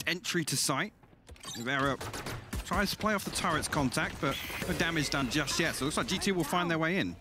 entry to site. Nivera tries to play off the turret's contact, but no damage done just yet. So it looks like G2 will find their way in.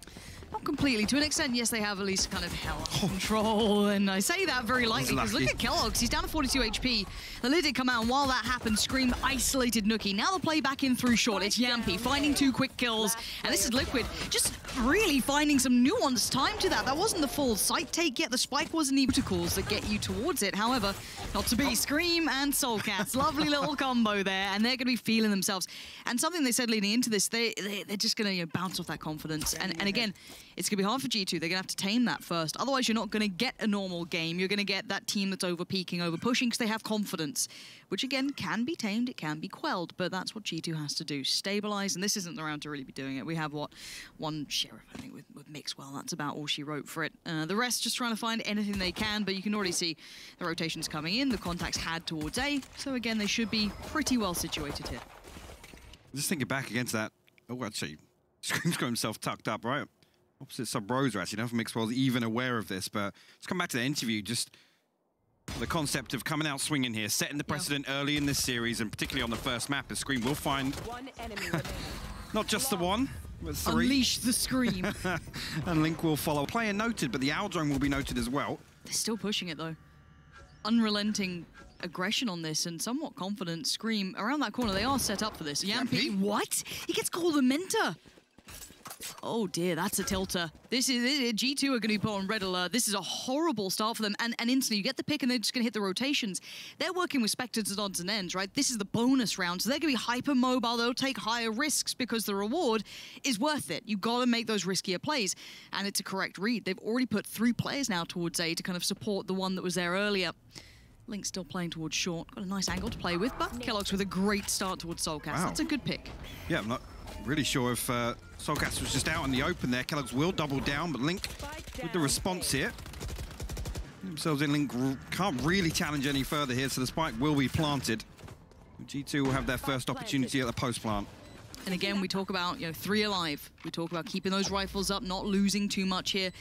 Not completely. To an extent, yes, they have at least kind of hell control. And I say that very lightly because look at keloqz. He's down to 42 HP. The lid did come out, and while that happened, ScreaM isolated nukkye. Now the play back in through short. It's Jamppi finding 2 quick kills. And this is Liquid just really finding some nuanced time to that. That wasn't the full site take yet. The spike wasn't even protocols that get you towards it. However, not to be. ScreaM and soulcas. Lovely little combo there. And they're going to be feeling themselves. And something they said leading into this, they're just going to bounce off that confidence. And again, it's going to be hard for G2. They're going to have to tame that first. Otherwise, you're not going to get a normal game. You're going to get that team that's over-peaking, over-pushing, because they have confidence, which, again, can be tamed. It can be quelled, but that's what G2 has to do. Stabilize, and this isn't the round to really be doing it. We have, what, one sheriff, I think, with mixwell. That's about all she wrote for it. The rest just trying to find anything they can, but you can already see the rotations coming in. The contacts had towards A, so, again, they should be pretty well situated here. Just thinking back against that. Oh, actually, ScreaM's got himself tucked up, right? Opposite sub-Rose, actually. I don't know if mixwell's even aware of this, but let's come back to the interview. Just the concept of coming out swinging here, setting the precedent early in this series, and particularly on the first map, as ScreaM will find one enemy remaining. Not just the one, but 3. Unleash the ScreaM. And Link will follow. Player noted, but the owl drone will be noted as well. They're still pushing it, though. Unrelenting aggression on this and somewhat confident. ScreaM around that corner. They are set up for this. Jamppi, what? He gets koldamenta. Oh dear, that's a tilter. This is G2 are going to be put on red alert. This is a horrible start for them. And instantly you get the pick and they're just going to hit the rotations. They're working with spectators, odds and ends, right? This is the bonus round. So they're going to be hyper mobile. They'll take higher risks because the reward is worth it. You got to make those riskier plays. And it's a correct read. They've already put 3 players now towards A to kind of support the one that was there earlier. Link still playing towards short. Got a nice angle to play with, but keloqz with a great start towards soulcas. Wow. That's a good pick. Yeah, I'm not really sure if soulcas was just out in the open there. keloqz will double down, but Link with the response here. Themselves in. Link can't really challenge any further here, so the spike will be planted. G2 will have their first opportunity at the post plant. And again, we talk about 3 alive. We talk about keeping those rifles up, not losing too much here.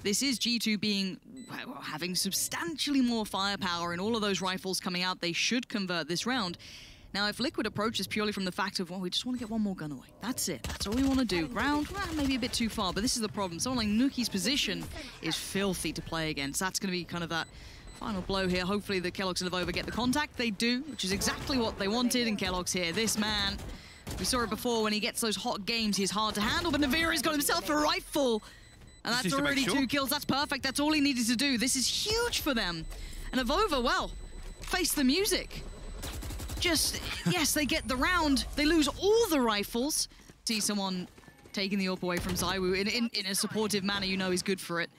This is G2 being, well, having substantially more firepower and all of those rifles coming out. They should convert this round. Now, if Liquid approaches purely from the fact of, well, we just want to get one more gun away. That's it. That's all we want to do. Round, well, maybe a bit too far, but this is the problem. Someone like nukkye's position is filthy to play against. That's going to be kind of that final blow here. Hopefully the keloqz and AvovA get the contact. They do, which is exactly what they wanted. And keloqz here, this man, we saw it before, when he gets those hot games, he's hard to handle, but Nivera's got himself a rifle. And that's already 2 kills. That's perfect. That's all he needed to do. This is huge for them. And AvovA, well, face the music. Just, yes, they get the round. They lose all the rifles. See someone taking the AWP away from Zywoo in a supportive manner, you know he's good for it.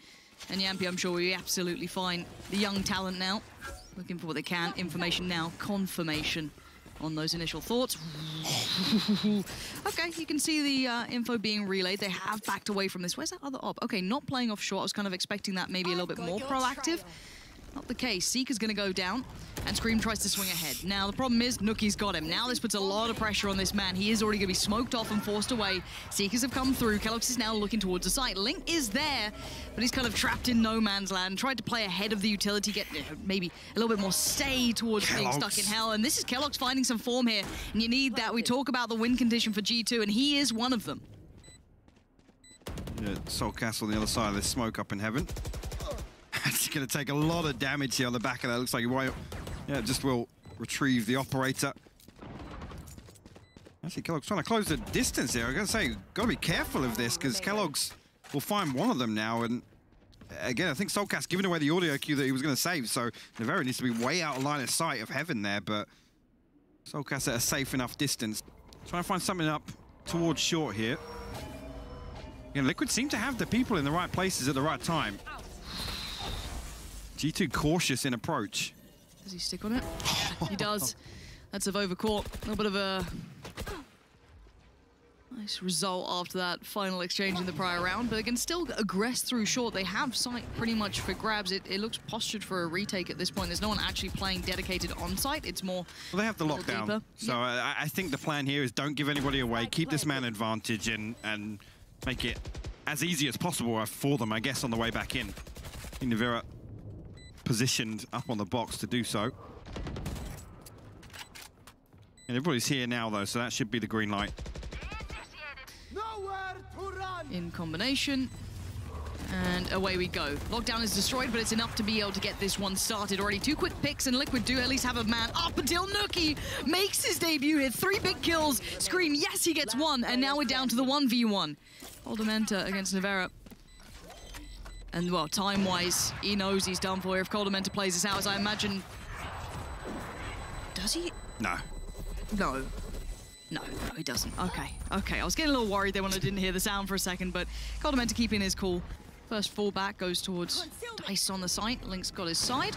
And Jamppi, I'm sure, will be absolutely fine. The young talent now, looking for what they can. Information now, confirmation on those initial thoughts. Okay, you can see the info being relayed. They have backed away from this. Where's that other op? Okay, not playing off short. I was kind of expecting that maybe a little bit more proactive. Not the case. Seeker's going to go down, and ScreaM tries to swing ahead. Now, the problem is, nukkye's got him. Now this puts a lot of pressure on this man. He is already going to be smoked off and forced away. Seekers have come through. keloqz is now looking towards the site. Link is there, but he's kind of trapped in no man's land. Tried to play ahead of the utility, get maybe a little bit more stay towards being stuck in hell. And this is keloqz finding some form here, and you need that. We talk about the win condition for G2, and he is one of them. Yeah, soulcas on the other side of this smoke up in heaven. It's going to take a lot of damage here on the back of that. Looks like just will retrieve the operator. Actually, keloqz trying to close the distance here. I got to say, got to be careful of this, because keloqz will find one of them now. And again, I think soulcas giving away the audio cue that he was going to save, so Nivera needs to be way out of line of sight of heaven there. But soulcas at a safe enough distance. Trying to find something up towards short here. Again, Liquid seem to have the people in the right places at the right time. G2 cautious in approach. Does he stick on it? Yeah, he does. That's AvovA caught. A little bit of a nice result after that final exchange in the prior round, but they can still aggress through short. They have sight pretty much for grabs. It looks postured for a retake at this point. There's no one actually playing dedicated on site. It's more. Well, they have the lockdown. Deeper. So yeah. I think the plan here is don't give anybody away. Keep this man advantage and make it as easy as possible for them, I guess, on the way back in. Nivera positioned up on the box to do so. And everybody's here now, though, so that should be the green light. In combination. And away we go. Lockdown is destroyed, but it's enough to be able to get this one started already. 2 quick picks, and Liquid do at least have a man up until nukkye makes his debut here. 3 big kills. ScreaM, yes, he gets 1, and now we're down to the 1v1. koldamenta against Nivera. And, well, time-wise, he knows he's done for here if koldamenta plays this out, as I imagine... Does he? No. No. No, he doesn't. Okay, I was getting a little worried there when I didn't hear the sound for a second, but koldamenta keeping his cool. First fallback goes towards Dice on the site. Link's got his side.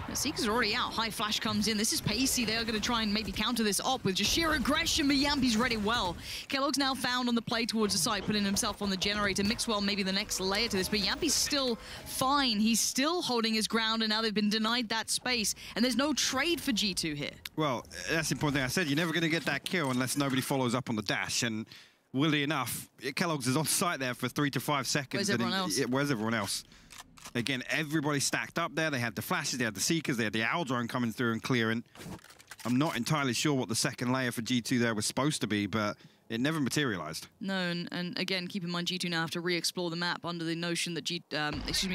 The Seekers are already out. High flash comes in. This is Pansy. They are going to try and maybe counter this op with just sheer aggression, but Jamppi's ready well. keloqz now found on the play towards the site, putting himself on the generator. Mixwell maybe the next layer to this, but Jamppi's still fine. He's still holding his ground, and now they've been denied that space, and there's no trade for G2 here. Well, that's the important thing. I said you're never going to get that kill unless nobody follows up on the dash, and weirdly enough, keloqz is on site there for 3 to 5 seconds. Where's everyone else? Where's everyone else? Again, everybody stacked up there. They had the flashes, they had the Seekers, they had the Owl drone coming through and clearing. I'm not entirely sure what the second layer for G2 there was supposed to be, but it never materialized. No, and again, keep in mind, G2 now have to re-explore the map under the notion that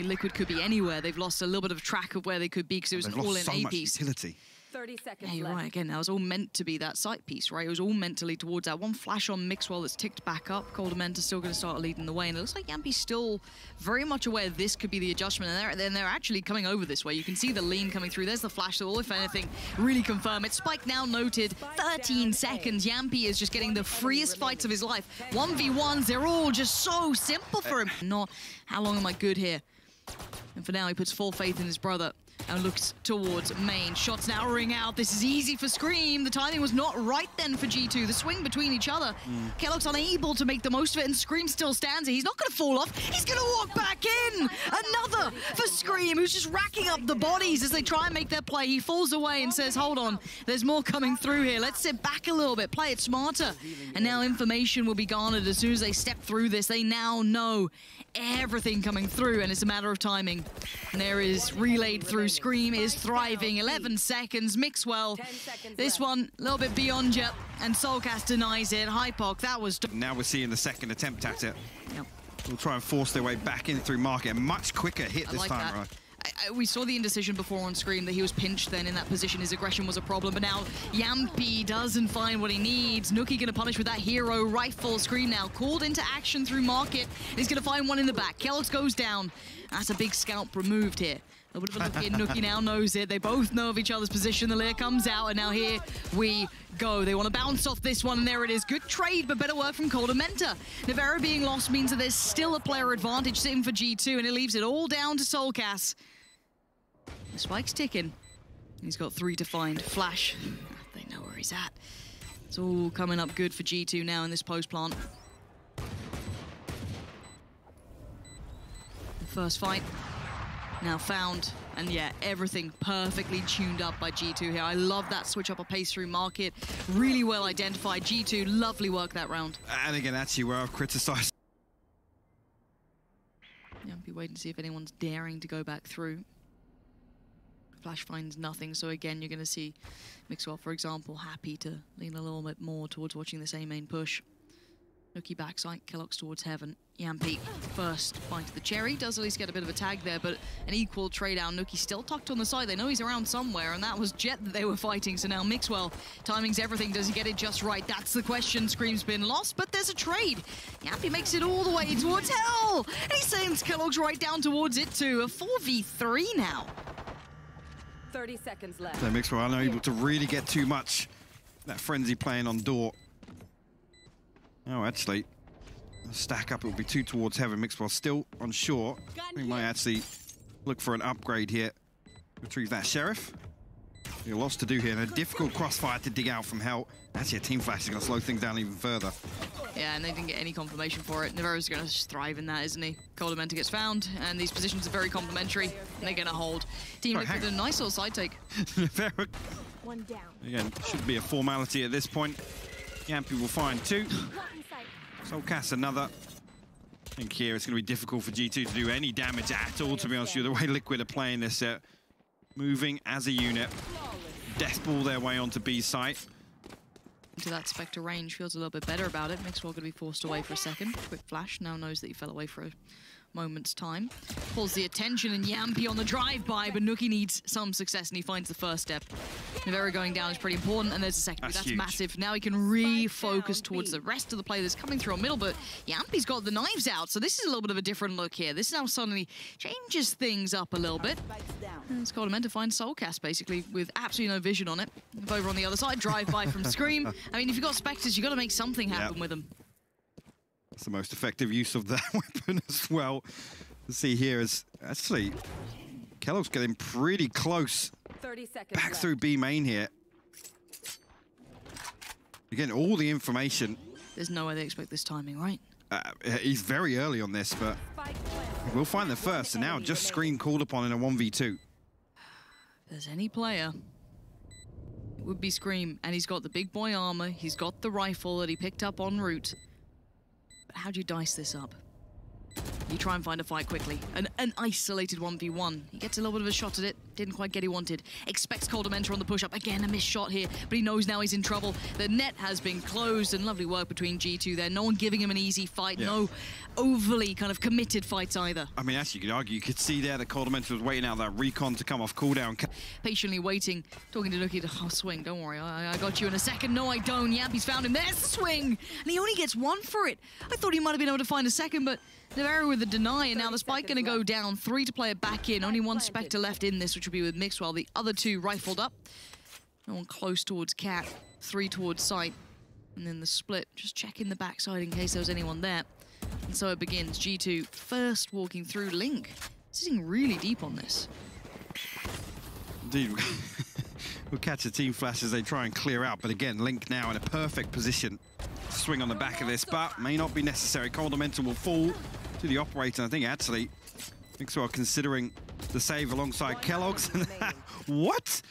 Liquid could be anywhere. They've lost a little bit of track of where they could be because it was an all-in A piece. Utility. 30 seconds yeah, you're left. right. Again, that was all meant to be that site piece, right? It was all meant to lead towards that. One flash on Mixwell that's ticked back up. koldamenta's still going to start leading the way. And it looks like Jamppi's still very much aware this could be the adjustment. And they're actually coming over this way. You can see the lean coming through. There's the flash that will, if anything, really confirm it. Spike now noted. 13 seconds. Jamppi is just getting the freest fights of his life. 1v1s, they're all just so simple for him. Not, how long am I good here? And for now, he puts full faith in his brother and looks towards main. Shots now ring out. This is easy for ScreaM. The timing was not right then for G2. The swing between each other. keloqz unable to make the most of it, and ScreaM still stands here. He's not going to fall off. He's going to walk back in. Another for ScreaM, who's just racking up the bodies as they try and make their play. He falls away and says, hold on, there's more coming through here. Let's sit back a little bit, play it smarter. And now information will be garnered as soon as they step through this. They now know everything coming through, and it's a matter of timing. And there is relayed through. ScreaM is thriving. 11 seconds. Mixwell. This one a little bit beyond you, and soulcas denies it. hypoc, that was... Now we're seeing the second attempt at it. Yep. We'll try and force their way back in through market. A much quicker hit this time, right? We saw the indecision before on ScreaM that he was pinched then in that position. His aggression was a problem, but now Jamppi doesn't find what he needs. nukkye going to punish with that hero rifle. ScreaM now called into action through market. He's going to find one in the back. keloqz goes down. That's a big scalp removed here. A little bit of a look in. nukkye now knows it. They both know of each other's position. The layer comes out, and now here we go. They want to bounce off this one, and there it is. Good trade, but better work from koldamenta. Nivera being lost means that there's still a player advantage sitting for G2, and it leaves it all down to soulcas. The spike's ticking. He's got 3 to find. Flash. They know where he's at. It's all coming up good for G2 now in this post plant. The first fight now found. And yeah, everything perfectly tuned up by G2 here. I love that switch up a pace through market. Really well identified. G2, lovely work that round. And again, actually, where I've criticised. Yeah, I'll be waiting to see if anyone's daring to go back through. Flash finds nothing, so again, you're going to see Mixwell, for example, happy to lean a little bit more towards watching this A main push. nukkye backside, keloqz towards heaven. Jamppi first bite of the cherry, does at least get a bit of a tag there, but an equal trade out. nukkye still tucked on the side. They know he's around somewhere, and that was Jet that they were fighting. So now Mixwell, timing's everything. Does he get it just right? That's the question. ScreaM's been lost, but there's a trade. Jamppi makes it all the way towards hell. He sends keloqz right down towards it too. A 4v3 now. 30 seconds left. So Mixwell unable to really get too much. That frenzy playing on door. Oh, actually, stack up. It will be 2 towards heaven. Mixwell still unsure. We might actually look for an upgrade here. Retrieve that sheriff. There's lots to do here, and a difficult crossfire to dig out from hell. Actually, a team flash is going to slow things down even further. Yeah, and they didn't get any confirmation for it. Nivera's going to just thrive in that, isn't he? koldamenta gets found, and these positions are very complementary, and they're going to hold. Team Liquid with a nice little side take. Nivera. One down. Again, should be a formality at this point. Jamppi will find 2. soulcas another. I think here it's going to be difficult for G2 to do any damage at all, to be honest with you. The way Liquid are playing this set. Moving as a unit. Death ball their way onto B site. into that Spectre range, feels a little bit better about it. mixwell going to be forced away for a second. Quick flash, now knows that he fell away for a moment's time. Pulls the attention, and Jamppi on the drive-by, but nukkye needs some success, and he finds the first step. Nivera going down is pretty important, and there's a second. That's massive. Now he can refocus towards the rest of the play that's coming through on middle, but Jamppi's got the knives out, so this is a little bit of a different look here. This now suddenly changes things up a little bit. And it's koldamenta finds soulcas, basically, with absolutely no vision on it. Over on the other side, drive-by from ScreaM. I mean, if you've got Spectres, you've got to make something happen with them. That's the most effective use of that weapon as well. Let's see here is actually keloqz getting pretty close. 30 seconds back left. through B main here. Again, all the information. There's no way they expect this timing, right? He's very early on this, but we'll find the first. And now just ScreaM called upon in a 1v2. If there's any player, it would be ScreaM, and he's got the big boy armor. He's got the rifle that he picked up en route. But how do you dice this up? You try and find a fight quickly. An isolated 1v1. He gets a little bit of a shot at it. Didn't quite get what he wanted. Expects koldamenta on the push-up. Again, a missed shot here, but he knows now he's in trouble. The net has been closed, and lovely work between G2 there. No one giving him an easy fight. Yeah. No overly kind of committed fights either. I mean, actually, you could argue, you could see there that koldamenta was waiting out that recon to come off cooldown. Patiently waiting, talking to nukkye, oh, swing, don't worry, I got you in a second. No, I don't. Jamppi's found him. There's the swing, and he only gets one for it. I thought he might have been able to find a second, but Nivera with the deny, and now the spike going to go down. 3 to play it back in. Only one Spectre left in this, which will be with mixwell. The other 2 rifled up. No one close towards cat. 3 towards sight. And then the split. Just checking the backside in case there was anyone there. And so it begins. G2 first walking through. Link sitting really deep on this. Indeed. We'll catch a team flash as they try and clear out. But again, Link now in a perfect position. Swing on the back of this, but may not be necessary. koldamenta will fall to the operator. I think actually mixwell considering the save alongside keloqz. What?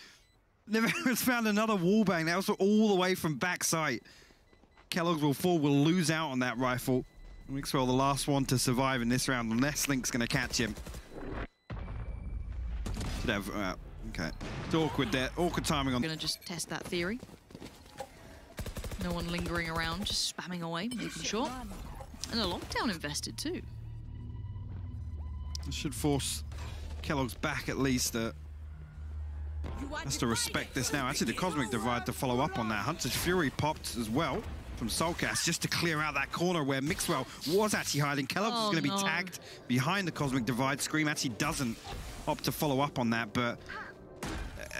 Nivera's found another wallbang. That was all the way from backside. keloqz will fall, will lose out on that rifle. mixwell the last one to survive in this round, unless Link's going to catch him. Should have, okay. It's awkward there, awkward timing on. Gonna just test that theory. No one lingering around, just spamming away, making sure. And a lockdown invested too. This should force keloqz back at least. Has to respect this now. Actually, the Cosmic Divide to follow up on that. Hunter's Fury popped as well from soulcas just to clear out that corner where mixwell was actually hiding. keloqz is going to be tagged behind the Cosmic Divide. ScreaM actually doesn't opt to follow up on that, but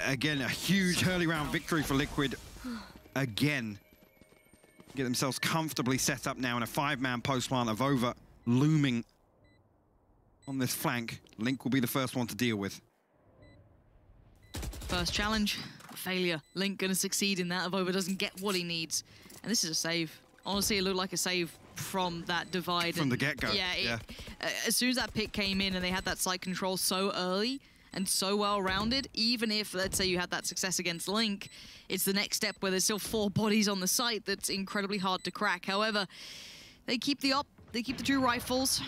again, a huge early round victory for Liquid. Again. Get themselves comfortably set up now in a 5-man post plant. AvovA looming on this flank. Link will be the first one to deal with. First challenge, a failure. Link gonna succeed in that. AvovA doesn't get what he needs. And this is a save. Honestly, it looked like a save from that divide. From the get-go. Yeah. As soon as that pick came in and they had that site control so early and so well-rounded, even if, let's say, you had that success against Link, it's the next step where there's still 4 bodies on the site that's incredibly hard to crack. However, they keep the 2 rifles.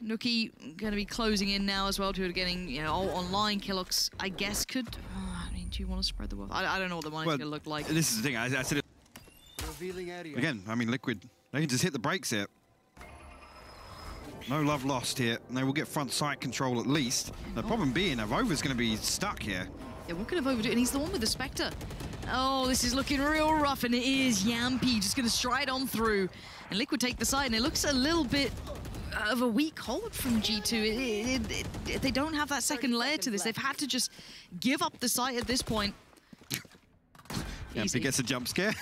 nukkye going to be closing in now as well to getting, you know, online. keloqz, I guess, could... I mean, do you want to spread the wealth? I don't know what the money's going to look like. This is the thing, I said it... Again, I mean, Liquid, they can just hit the brakes here. No love lost here, and they will get front sight control at least. The problem being, AvovA's going to be stuck here. Yeah, what could AvovA do? And he's the one with the Spectre. Oh, this is looking real rough, and it is Jamppi just going to stride on through. And Liquid take the side, and it looks a little bit of a weak hold from G2. They don't have that second layer to this. They've had to just give up the site at this point. Jamppi gets a jump scare.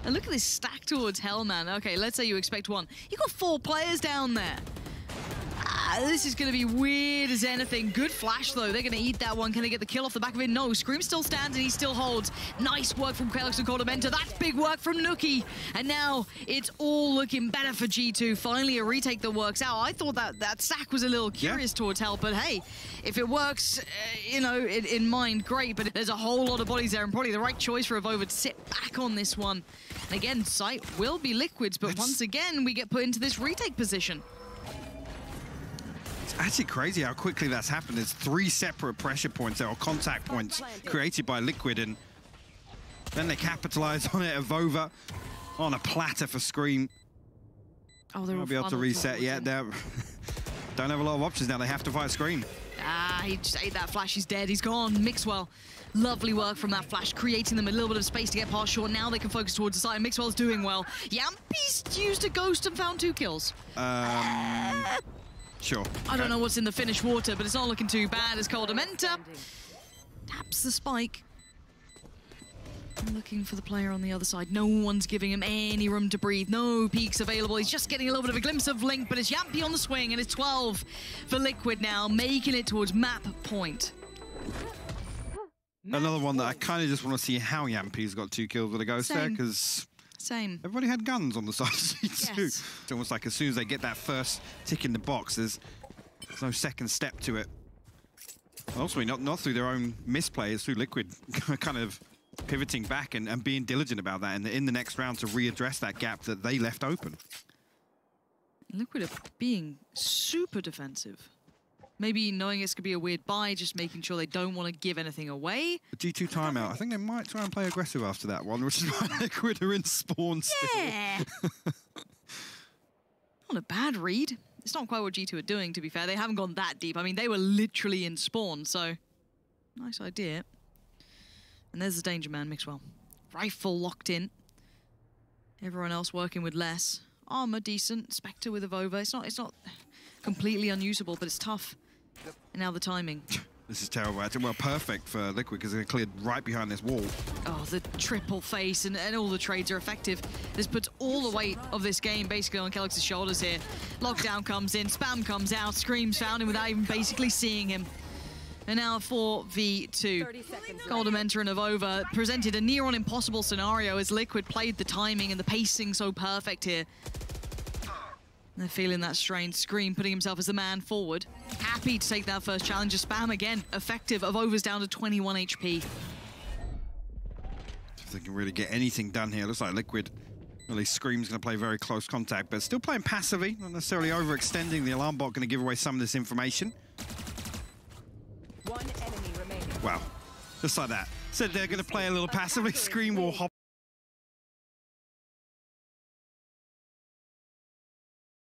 And look at this stack towards hell, man. Okay, let's say you expect 1. You got 4 players down there. This is going to be weird as anything. Good flash, though. They're going to eat that one. Can they get the kill off the back of it? No. ScreaM still stands, and he still holds. Nice work from keloqz and koldamenta. That's big work from nukkye. And now it's all looking better for G2. Finally, a retake that works out. I thought that stack was a little curious towards hell, but hey, if it works, you know, in mind, great. But there's a whole lot of bodies there, and probably the right choice for AvovA to sit back on this one. And again, sight will be Liquid's, but once again, we get put into this retake position. It's actually crazy how quickly that's happened. There's 3 separate pressure points there, or contact points created by Liquid, and Then they capitalize on it. AvovA on a platter for ScreaM. Oh, they're Won't be able to reset yet. They don't have a lot of options now. They have to fight ScreaM. Ah, he just ate that flash. He's dead. He's gone. mixwell. Lovely work from that flash, creating them a little bit of space to get past short. Now they can focus towards the side. mixwell's doing well. Jamppi's used a ghost and found 2 kills. Sure. I don't know what's in the Finnish water, but it's not looking too bad as koldamenta taps the spike. Looking for the player on the other side. No one's giving him any room to breathe. No peeks available. He's just getting a little bit of a glimpse of Link, but it's Jamppi on the swing, and it's 12 for Liquid now, making it towards map point. Another one that I kind of just want to see how Jamppi's got 2 kills with a ghost there, because everybody had guns on the side of G2. Yes. It's almost like as soon as they get that first tick in the box, there's no second step to it. Also, not through their own misplay, it's through Liquid kind of pivoting back and being diligent about that in the next round to readdress that gap that they left open. Liquid are being super defensive. Maybe knowing it's going to be a weird buy, just making sure they don't want to give anything away. The G2 timeout. I think they might try and play aggressive after that one, which is why Liquid are in spawn still. Yeah! Not a bad read. It's not quite what G2 are doing, to be fair. They haven't gone that deep. I mean, they were literally in spawn, so nice idea. And there's the danger man, mixwell. Rifle locked in. Everyone else working with less. Armor decent. Spectre with AvovA. It's not completely unusable, but it's tough. And now the timing. This is terrible. Actually, well, perfect for Liquid because they're cleared right behind this wall. Oh, the triple face and all the trades are effective. This puts all the weight of this game basically on keloqz's shoulders here. Lockdown comes in, spam comes out, ScreaM's found him without even basically seeing him. And now 4v2. koldamenta and AvovA presented a near-on impossible scenario as Liquid played the timing and the pacing so perfect here. They're feeling that strain. ScreaM putting himself as the man forward. Happy to take that first challenge. Spam again. Effective. AvovA's down to 21 HP. If they can really get anything done here, looks like Liquid, at least ScreaM's going to play very close contact, but still playing passively, not necessarily overextending. The alarm bot going to give away some of this information. One enemy remaining. Wow, just like that. Said they're going to play a little passively. ScreaM will hop